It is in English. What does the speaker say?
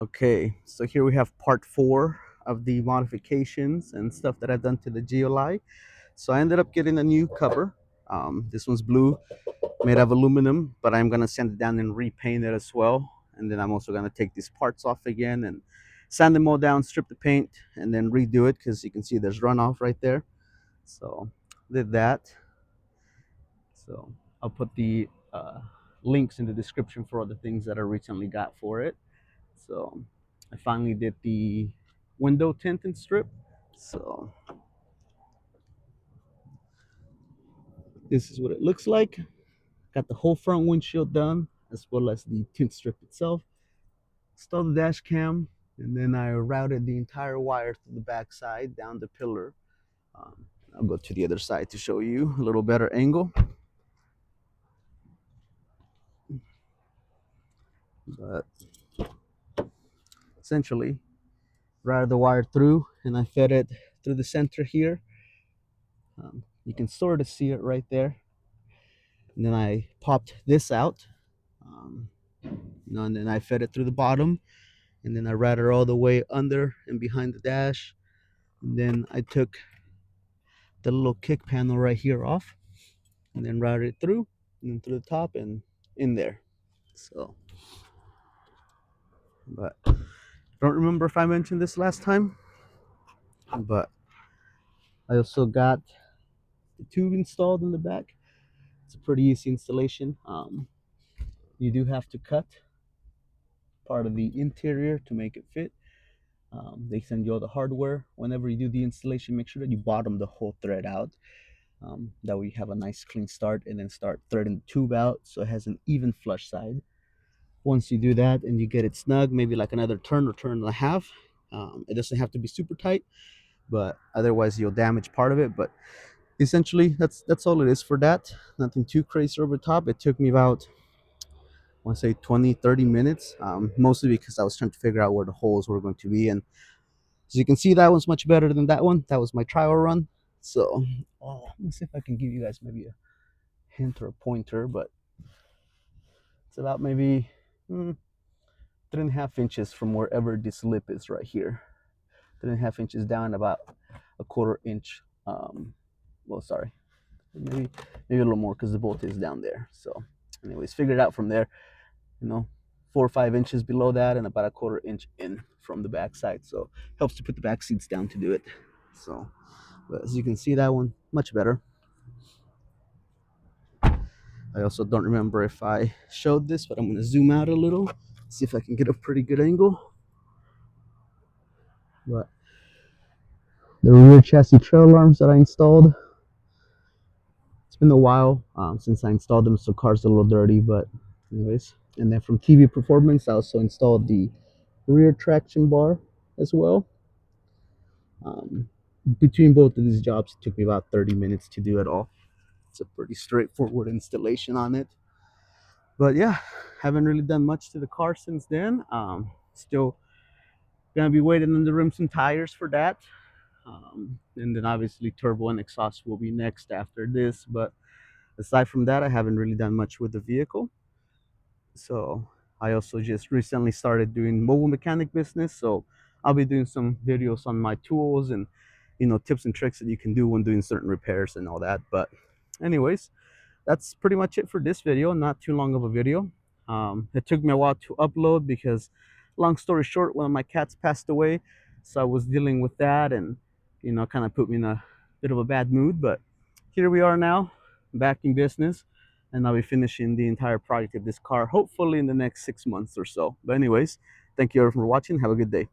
Okay, so here we have part 4 of the modifications and stuff that I've done to the GLI. So I ended up getting a new cover. This one's blue, made of aluminum, but I'm gonna sand it down and repaint it as well. And then I'm also gonna take these parts off again and sand them all down, strip the paint, and then redo it because you can see there's runoff right there. So did that. So I'll put the links in the description for all the things that I recently got for it. So I finally did the window tint and strip. So this is what it looks like. Got the whole front windshield done, as well as the tint strip itself. Installed the dash cam, and then I routed the entire wire through the back side down the pillar. Um, I'll go to the other side to show you a little better angle. But essentially, routed the wire through, and I fed it through the center here. You can sort of see it right there. And then I popped this out, um, and then I fed it through the bottom, and then I routed all the way under and behind the dash. And then I took the little kick panel right here off, and then routed it through, and then through the top and in there. So, but I don't remember if I mentioned this last time, but I also got the tube installed in the back. It's a pretty easy installation. You do have to cut part of the interior to make it fit. They send you all the hardware. Whenever you do the installation, make sure that you bottom the whole thread out. That way you have a nice clean start, and then start threading the tube out so it has an even flush side. Once you do that and you get it snug, maybe like another turn or turn and a half, it doesn't have to be super tight, but otherwise you'll damage part of it. But essentially that's all it is for that. Nothing too crazy over top. It took me about, I want to say 20-30 minutes, mostly because I was trying to figure out where the holes were going to be. And as you can see, that one's much better than that one. That was my trial run. So let me see if I can give you guys maybe a hint or a pointer, but it's about maybe 3.5 inches from wherever this lip is right here. 3.5 inches down, about a quarter inch. Well, sorry, maybe a little more because the bolt is down there. So, anyways, figure it out from there. 4 or 5 inches below that, and about a quarter inch in from the back side. So helps to put the back seats down to do it. So, but as you can see, that one much better. I also don't remember if I showed this, but I'm going to zoom out a little, see if I can get a pretty good angle. But the rear chassis trail arms that I installed, it's been a while since I installed them, so car's a little dirty, but anyways. And then from TV Performance, I also installed the rear traction bar as well. Between both of these jobs, it took me about 30 minutes to do it all. It's a pretty straightforward installation on it. But yeah, haven't really done much to the car since then. Still gonna be waiting on the rims and tires for that. And then obviously turbo and exhaust will be next after this. But aside from that, I haven't really done much with the vehicle. So I also just recently started doing mobile mechanic business. So I'll be doing some videos on my tools and tips and tricks that you can do when doing certain repairs and all that. But anyways, that's pretty much it for this video. Not too long of a video. It took me a while to upload because, long story short, one of my cats passed away, so I was dealing with that, and kind of put me in a bit of a bad mood. But here we are now, back in business, and I'll be finishing the entire project of this car, hopefully in the next 6 months or so. But anyways, thank you everyone for watching. Have a good day.